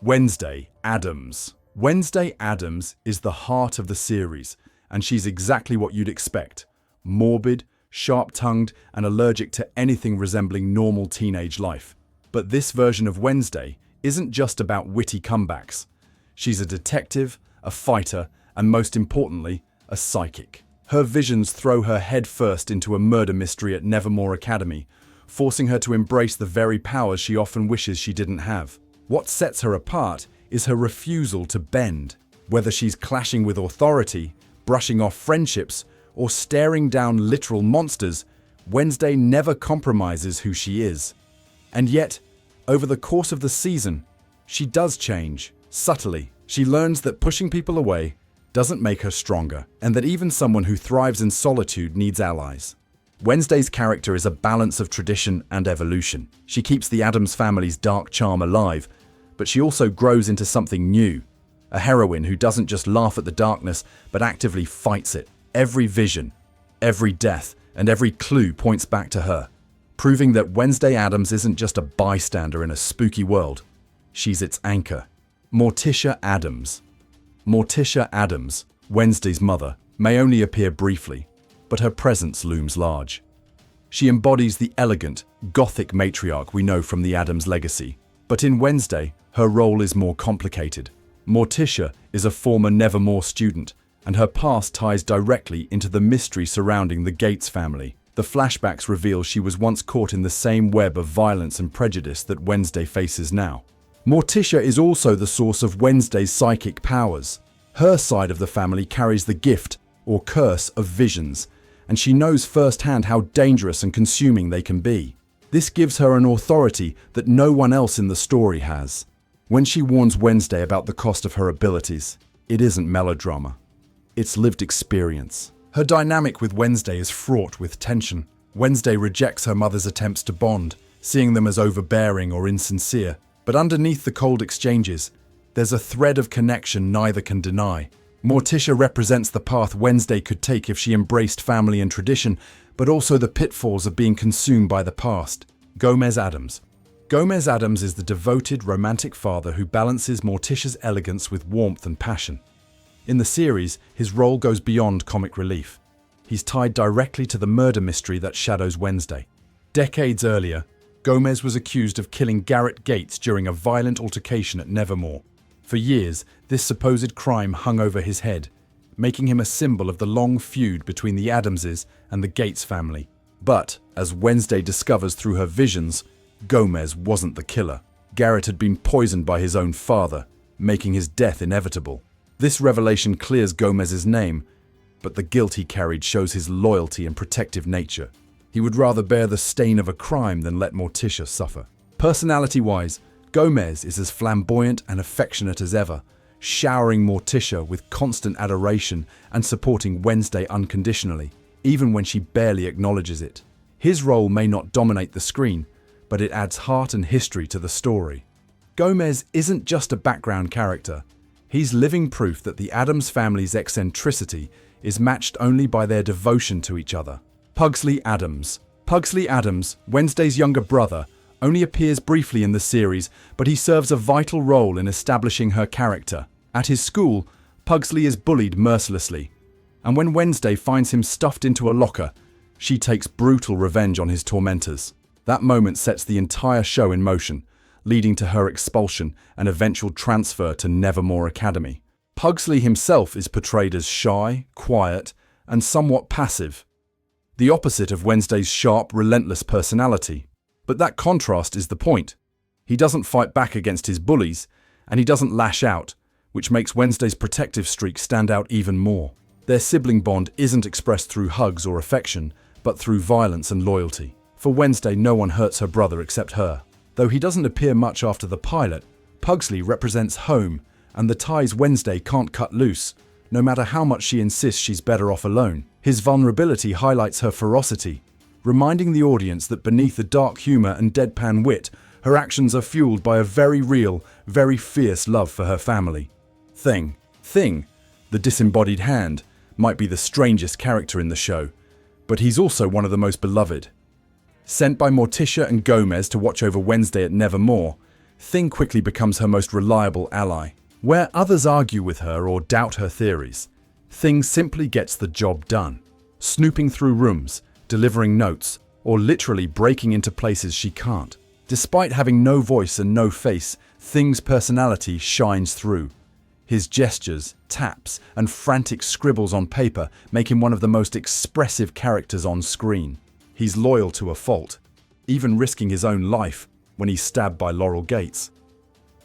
Wednesday Addams. Wednesday Addams is the heart of the series, and she's exactly what you'd expect. Morbid, sharp-tongued, and allergic to anything resembling normal teenage life. But this version of Wednesday isn't just about witty comebacks. She's a detective, a fighter, and most importantly, a psychic. Her visions throw her headfirst into a murder mystery at Nevermore Academy, forcing her to embrace the very powers she often wishes she didn't have. What sets her apart is her refusal to bend. Whether she's clashing with authority, brushing off friendships, or staring down literal monsters, Wednesday never compromises who she is. And yet, over the course of the season, she does change, subtly. She learns that pushing people away doesn't make her stronger, and that even someone who thrives in solitude needs allies. Wednesday's character is a balance of tradition and evolution. She keeps the Addams family's dark charm alive, but she also grows into something new. A heroine who doesn't just laugh at the darkness, but actively fights it. Every vision, every death, and every clue points back to her, proving that Wednesday Addams isn't just a bystander in a spooky world. She's its anchor. Morticia Addams. Morticia Addams, Wednesday's mother, may only appear briefly, but her presence looms large. She embodies the elegant, gothic matriarch we know from the Addams legacy. But in Wednesday, her role is more complicated. Morticia is a former Nevermore student, and her past ties directly into the mystery surrounding the Gates family. The flashbacks reveal she was once caught in the same web of violence and prejudice that Wednesday faces now. Morticia is also the source of Wednesday's psychic powers. Her side of the family carries the gift, or curse, of visions, and she knows firsthand how dangerous and consuming they can be. This gives her an authority that no one else in the story has. When she warns Wednesday about the cost of her abilities, it isn't melodrama. It's lived experience. Her dynamic with Wednesday is fraught with tension. Wednesday rejects her mother's attempts to bond, seeing them as overbearing or insincere. But underneath the cold exchanges, there's a thread of connection neither can deny. Morticia represents the path Wednesday could take if she embraced family and tradition, but also the pitfalls of being consumed by the past. Gomez Addams. Gomez Addams is the devoted, romantic father who balances Morticia's elegance with warmth and passion. In the series, his role goes beyond comic relief. He's tied directly to the murder mystery that shadows Wednesday. Decades earlier, Gomez was accused of killing Garrett Gates during a violent altercation at Nevermore. For years, this supposed crime hung over his head, making him a symbol of the long feud between the Addamses and the Gates family. But, as Wednesday discovers through her visions, Gomez wasn't the killer. Garrett had been poisoned by his own father, making his death inevitable. This revelation clears Gomez's name, but the guilt he carried shows his loyalty and protective nature. He would rather bear the stain of a crime than let Morticia suffer. Personality-wise, Gomez is as flamboyant and affectionate as ever, showering Morticia with constant adoration and supporting Wednesday unconditionally, even when she barely acknowledges it. His role may not dominate the screen, but it adds heart and history to the story. Gomez isn't just a background character. He's living proof that the Addams family's eccentricity is matched only by their devotion to each other. Pugsley Addams. Pugsley Addams, Wednesday's younger brother, only appears briefly in the series, but he serves a vital role in establishing her character. At his school, Pugsley is bullied mercilessly, and when Wednesday finds him stuffed into a locker, she takes brutal revenge on his tormentors. That moment sets the entire show in motion, leading to her expulsion and eventual transfer to Nevermore Academy. Pugsley himself is portrayed as shy, quiet, and somewhat passive, the opposite of Wednesday's sharp, relentless personality. But that contrast is the point. He doesn't fight back against his bullies, and he doesn't lash out, which makes Wednesday's protective streak stand out even more. Their sibling bond isn't expressed through hugs or affection, but through violence and loyalty. For Wednesday, no one hurts her brother except her. Though he doesn't appear much after the pilot, Pugsley represents home and the ties Wednesday can't cut loose, no matter how much she insists she's better off alone. His vulnerability highlights her ferocity, reminding the audience that beneath the dark humor and deadpan wit, her actions are fueled by a very real, very fierce love for her family. Thing, the disembodied hand, might be the strangest character in the show, but he's also one of the most beloved. Sent by Morticia and Gomez to watch over Wednesday at Nevermore, Thing quickly becomes her most reliable ally. Where others argue with her or doubt her theories, Thing simply gets the job done, snooping through rooms, delivering notes, or literally breaking into places she can't. Despite having no voice and no face, Thing's personality shines through. His gestures, taps, and frantic scribbles on paper make him one of the most expressive characters on screen. He's loyal to a fault, even risking his own life when he's stabbed by Laurel Gates.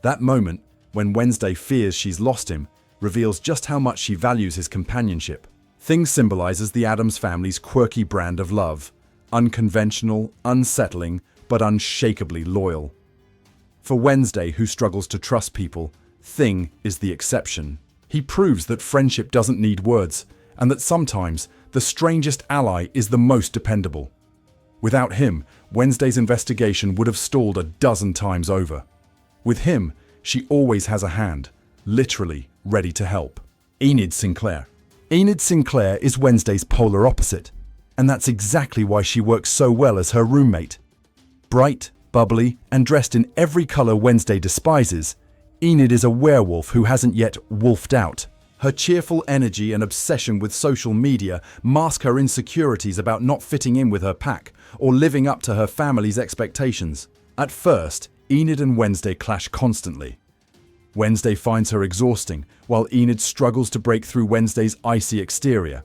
That moment, when Wednesday fears she's lost him, reveals just how much she values his companionship. Thing symbolizes the Addams family's quirky brand of love, unconventional, unsettling, but unshakably loyal. For Wednesday, who struggles to trust people, Thing is the exception. He proves that friendship doesn't need words, and that sometimes the strangest ally is the most dependable. Without him, Wednesday's investigation would have stalled a dozen times over. With him, she always has a hand, literally ready to help. Enid Sinclair. Enid Sinclair is Wednesday's polar opposite, and that's exactly why she works so well as her roommate. Bright, bubbly, and dressed in every color Wednesday despises, Enid is a werewolf who hasn't yet wolfed out. Her cheerful energy and obsession with social media mask her insecurities about not fitting in with her pack or living up to her family's expectations. At first, Enid and Wednesday clash constantly. Wednesday finds her exhausting, while Enid struggles to break through Wednesday's icy exterior.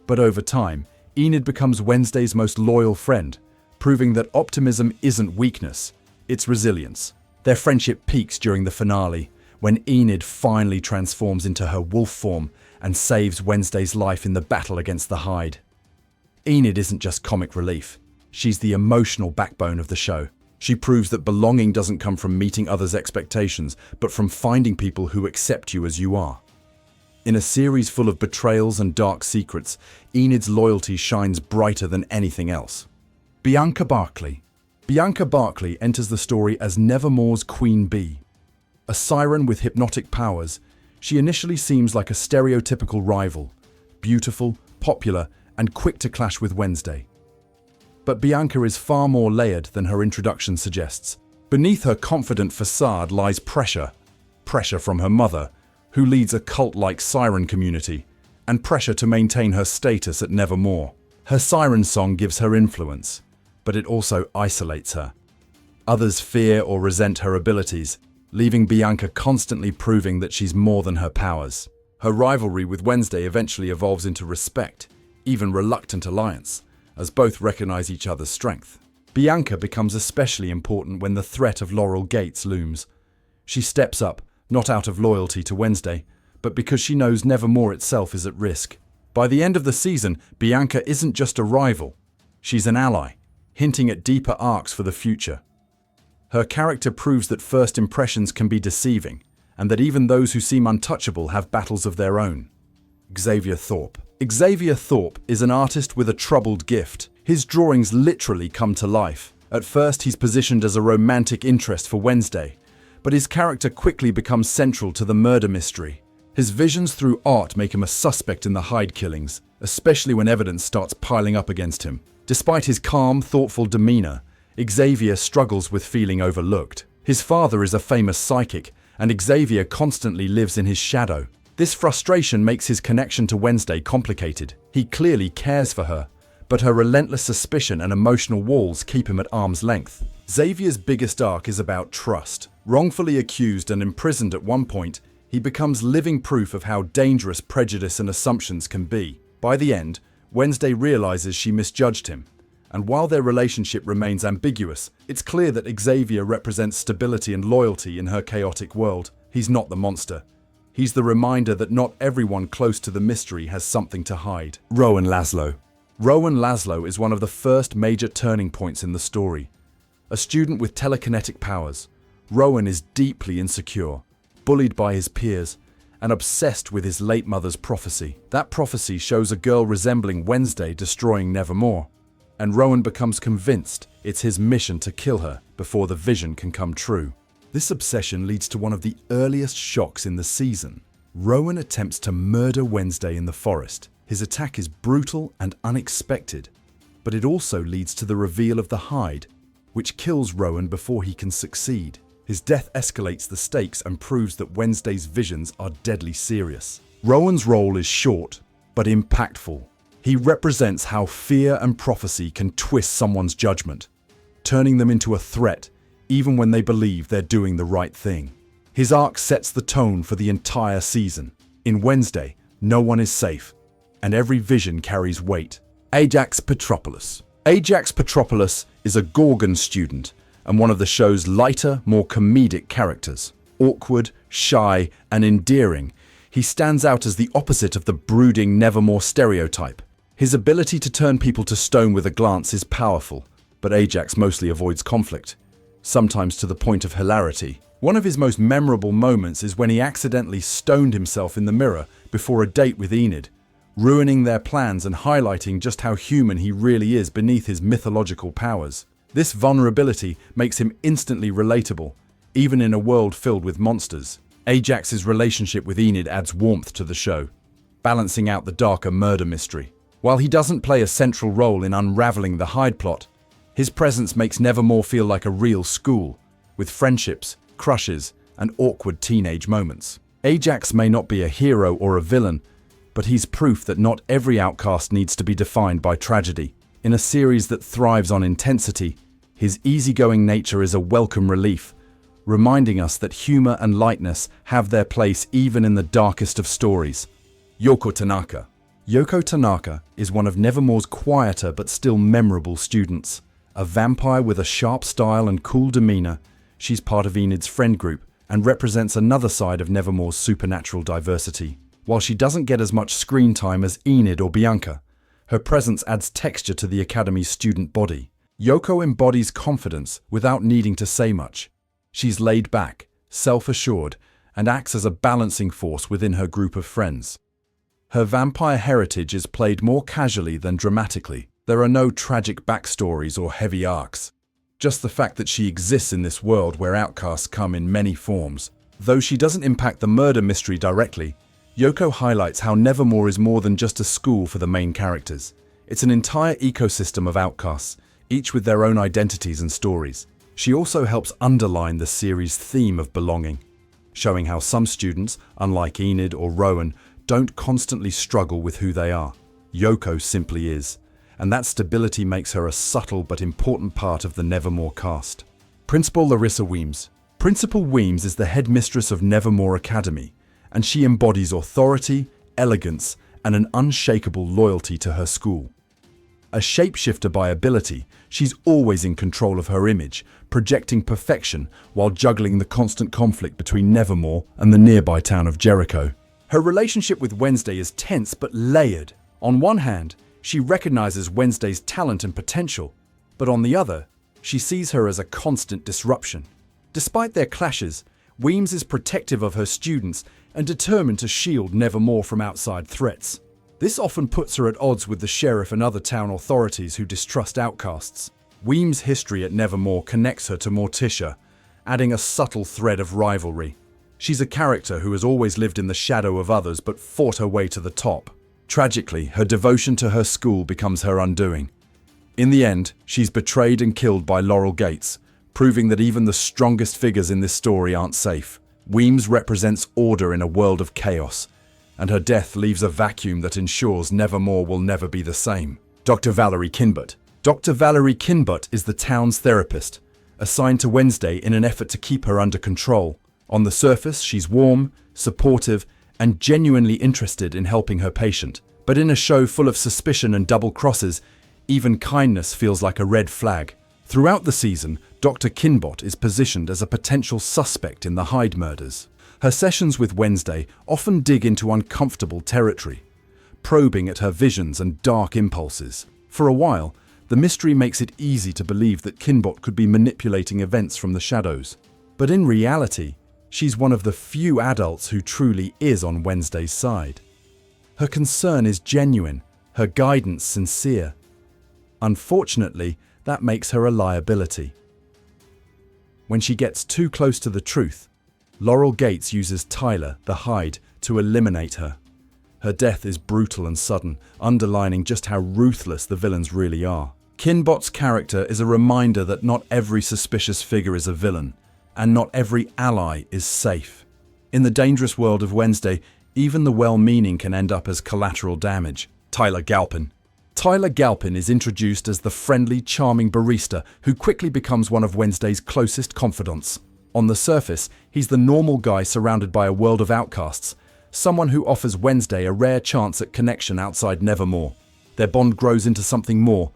But over time, Enid becomes Wednesday's most loyal friend, proving that optimism isn't weakness, it's resilience. Their friendship peaks during the finale, when Enid finally transforms into her wolf form and saves Wednesday's life in the battle against the Hyde. Enid isn't just comic relief, she's the emotional backbone of the show. She proves that belonging doesn't come from meeting others' expectations, but from finding people who accept you as you are. In a series full of betrayals and dark secrets, Enid's loyalty shines brighter than anything else. Bianca Barkley. Bianca Barkley enters the story as Nevermore's Queen Bee. A siren with hypnotic powers, she initially seems like a stereotypical rival, beautiful, popular, and quick to clash with Wednesday. But Bianca is far more layered than her introduction suggests. Beneath her confident facade lies pressure. Pressure from her mother, who leads a cult-like siren community, and pressure to maintain her status at Nevermore. Her siren song gives her influence, but it also isolates her. Others fear or resent her abilities, leaving Bianca constantly proving that she's more than her powers. Her rivalry with Wednesday eventually evolves into respect, even reluctant alliance, as both recognize each other's strength. Bianca becomes especially important when the threat of Laurel Gates looms. She steps up, not out of loyalty to Wednesday, but because she knows Nevermore itself is at risk. By the end of the season, Bianca isn't just a rival, she's an ally, hinting at deeper arcs for the future. Her character proves that first impressions can be deceiving, and that even those who seem untouchable have battles of their own. Xavier Thorpe. Xavier Thorpe is an artist with a troubled gift. His drawings literally come to life. At first, he's positioned as a romantic interest for Wednesday, but his character quickly becomes central to the murder mystery. His visions through art make him a suspect in the Hyde killings, especially when evidence starts piling up against him. Despite his calm, thoughtful demeanor, Xavier struggles with feeling overlooked. His father is a famous psychic, and Xavier constantly lives in his shadow. This frustration makes his connection to Wednesday complicated. He clearly cares for her, but her relentless suspicion and emotional walls keep him at arm's length. Xavier's biggest arc is about trust. Wrongfully accused and imprisoned at one point, he becomes living proof of how dangerous prejudice and assumptions can be. By the end, Wednesday realizes she misjudged him, and while their relationship remains ambiguous, it's clear that Xavier represents stability and loyalty in her chaotic world. He's not the monster. He's the reminder that not everyone close to the mystery has something to hide. Rowan Laszlo. Rowan Laszlo is one of the first major turning points in the story. A student with telekinetic powers, Rowan is deeply insecure, bullied by his peers, and obsessed with his late mother's prophecy. That prophecy shows a girl resembling Wednesday destroying Nevermore, and Rowan becomes convinced it's his mission to kill her before the vision can come true. This obsession leads to one of the earliest shocks in the season. Rowan attempts to murder Wednesday in the forest. His attack is brutal and unexpected, but it also leads to the reveal of the Hyde, which kills Rowan before he can succeed. His death escalates the stakes and proves that Wednesday's visions are deadly serious. Rowan's role is short, but impactful. He represents how fear and prophecy can twist someone's judgment, turning them into a threat even when they believe they're doing the right thing. His arc sets the tone for the entire season. In Wednesday, no one is safe, and every vision carries weight. Ajax Petropoulos. Ajax Petropoulos is a Gorgon student and one of the show's lighter, more comedic characters. Awkward, shy, and endearing, he stands out as the opposite of the brooding Nevermore stereotype. His ability to turn people to stone with a glance is powerful, but Ajax mostly avoids conflict, sometimes to the point of hilarity. One of his most memorable moments is when he accidentally stoned himself in the mirror before a date with Enid, ruining their plans and highlighting just how human he really is beneath his mythological powers. This vulnerability makes him instantly relatable, even in a world filled with monsters. Ajax's relationship with Enid adds warmth to the show, balancing out the darker murder mystery. While he doesn't play a central role in unraveling the Hyde plot, his presence makes Nevermore feel like a real school, with friendships, crushes, and awkward teenage moments. Ajax may not be a hero or a villain, but he's proof that not every outcast needs to be defined by tragedy. In a series that thrives on intensity, his easygoing nature is a welcome relief, reminding us that humor and lightness have their place even in the darkest of stories. Yoko Tanaka. Yoko Tanaka is one of Nevermore's quieter but still memorable students. A vampire with a sharp style and cool demeanor, she's part of Enid's friend group and represents another side of Nevermore's supernatural diversity. While she doesn't get as much screen time as Enid or Bianca, her presence adds texture to the Academy's student body. Yoko embodies confidence without needing to say much. She's laid back, self-assured, and acts as a balancing force within her group of friends. Her vampire heritage is played more casually than dramatically. There are no tragic backstories or heavy arcs. Just the fact that she exists in this world where outcasts come in many forms. Though she doesn't impact the murder mystery directly, Yoko highlights how Nevermore is more than just a school for the main characters. It's an entire ecosystem of outcasts, each with their own identities and stories. She also helps underline the series' theme of belonging, showing how some students, unlike Enid or Rowan, don't constantly struggle with who they are. Yoko simply is, and that stability makes her a subtle but important part of the Nevermore cast. Principal Larissa Weems. Principal Weems is the headmistress of Nevermore Academy, and she embodies authority, elegance, and an unshakable loyalty to her school. A shapeshifter by ability, she's always in control of her image, projecting perfection while juggling the constant conflict between Nevermore and the nearby town of Jericho. Her relationship with Wednesday is tense but layered. On one hand, she recognizes Wednesday's talent and potential, but on the other, she sees her as a constant disruption. Despite their clashes, Weems is protective of her students and determined to shield Nevermore from outside threats. This often puts her at odds with the sheriff and other town authorities who distrust outcasts. Weems' history at Nevermore connects her to Morticia, adding a subtle thread of rivalry. She's a character who has always lived in the shadow of others but fought her way to the top. Tragically, her devotion to her school becomes her undoing. In the end, she's betrayed and killed by Laurel Gates, proving that even the strongest figures in this story aren't safe. Weems represents order in a world of chaos, and her death leaves a vacuum that ensures Nevermore will never be the same. Dr. Valerie Kinbut. Dr. Valerie Kinbut is the town's therapist, assigned to Wednesday in an effort to keep her under control. On the surface, she's warm, supportive, and genuinely interested in helping her patient. But in a show full of suspicion and double crosses, even kindness feels like a red flag. Throughout the season, Dr. Kinbot is positioned as a potential suspect in the Hyde murders. Her sessions with Wednesday often dig into uncomfortable territory, probing at her visions and dark impulses. For a while, the mystery makes it easy to believe that Kinbot could be manipulating events from the shadows. But in reality, she's one of the few adults who truly is on Wednesday's side. Her concern is genuine, her guidance sincere. Unfortunately, that makes her a liability. When she gets too close to the truth, Laurel Gates uses Tyler, the Hyde, to eliminate her. Her death is brutal and sudden, underlining just how ruthless the villains really are. Kinbot's character is a reminder that not every suspicious figure is a villain, and not every ally is safe. In the dangerous world of Wednesday, even the well-meaning can end up as collateral damage. Tyler Galpin. Tyler Galpin is introduced as the friendly, charming barista who quickly becomes one of Wednesday's closest confidants. On the surface, he's the normal guy surrounded by a world of outcasts, someone who offers Wednesday a rare chance at connection outside Nevermore. Their bond grows into something more,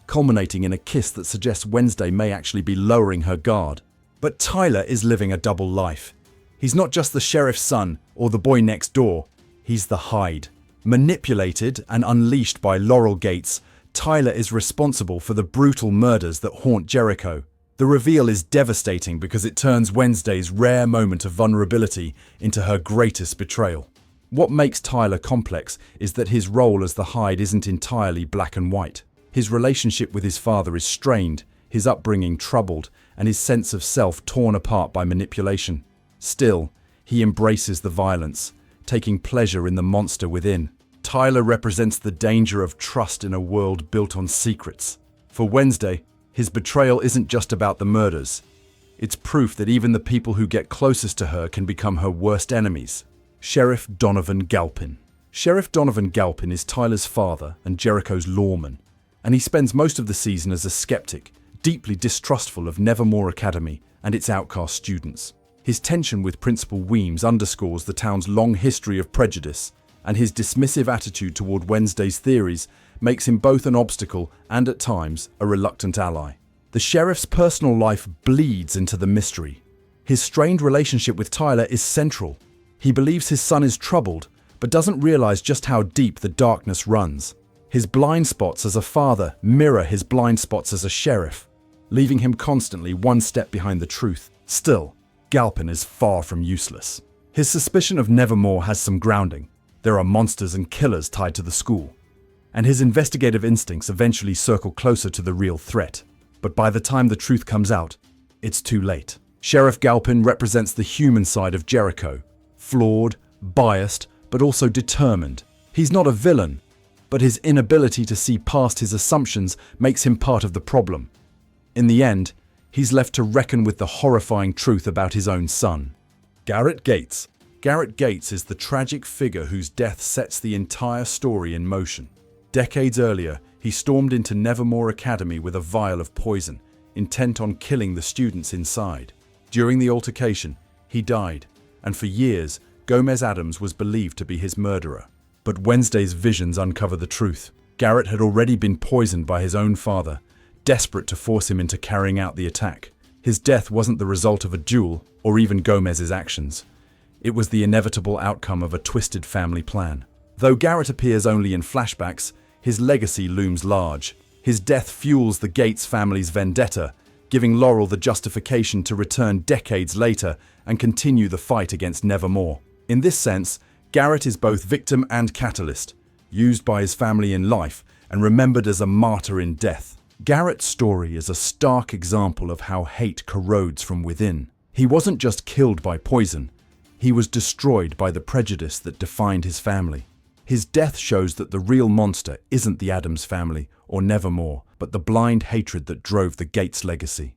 culminating in a kiss that suggests Wednesday may actually be lowering her guard. But Tyler is living a double life. He's not just the sheriff's son or the boy next door, he's the Hyde. Manipulated and unleashed by Laurel Gates, Tyler is responsible for the brutal murders that haunt Jericho. The reveal is devastating because it turns Wednesday's rare moment of vulnerability into her greatest betrayal. What makes Tyler complex is that his role as the Hyde isn't entirely black and white. His relationship with his father is strained, his upbringing troubled, and his sense of self torn apart by manipulation. Still, he embraces the violence, taking pleasure in the monster within. Tyler represents the danger of trust in a world built on secrets. For Wednesday, his betrayal isn't just about the murders. It's proof that even the people who get closest to her can become her worst enemies. Sheriff Donovan Galpin. Sheriff Donovan Galpin is Tyler's father and Jericho's lawman, and he spends most of the season as a skeptic, deeply distrustful of Nevermore Academy and its outcast students. His tension with Principal Weems underscores the town's long history of prejudice, and his dismissive attitude toward Wednesday's theories makes him both an obstacle and, at times, a reluctant ally. The sheriff's personal life bleeds into the mystery. His strained relationship with Tyler is central. He believes his son is troubled, but doesn't realize just how deep the darkness runs. His blind spots as a father mirror his blind spots as a sheriff, leaving him constantly one step behind the truth. Still, Galpin is far from useless. His suspicion of Nevermore has some grounding. There are monsters and killers tied to the school, and his investigative instincts eventually circle closer to the real threat. But by the time the truth comes out, it's too late. Sheriff Galpin represents the human side of Jericho, flawed, biased, but also determined. He's not a villain, but his inability to see past his assumptions makes him part of the problem. In the end, he's left to reckon with the horrifying truth about his own son. Garrett Gates. Garrett Gates is the tragic figure whose death sets the entire story in motion. Decades earlier, he stormed into Nevermore Academy with a vial of poison, intent on killing the students inside. During the altercation, he died, and for years, Gomez Adams was believed to be his murderer. But Wednesday's visions uncover the truth. Garrett had already been poisoned by his own father, desperate to force him into carrying out the attack. His death wasn't the result of a duel, or even Gomez's actions. It was the inevitable outcome of a twisted family plan. Though Garrett appears only in flashbacks, his legacy looms large. His death fuels the Gates family's vendetta, giving Laurel the justification to return decades later and continue the fight against Nevermore. In this sense, Garrett is both victim and catalyst, used by his family in life and remembered as a martyr in death. Garrett's story is a stark example of how hate corrodes from within. He wasn't just killed by poison, he was destroyed by the prejudice that defined his family. His death shows that the real monster isn't the Adams family or Nevermore, but the blind hatred that drove the Gates legacy.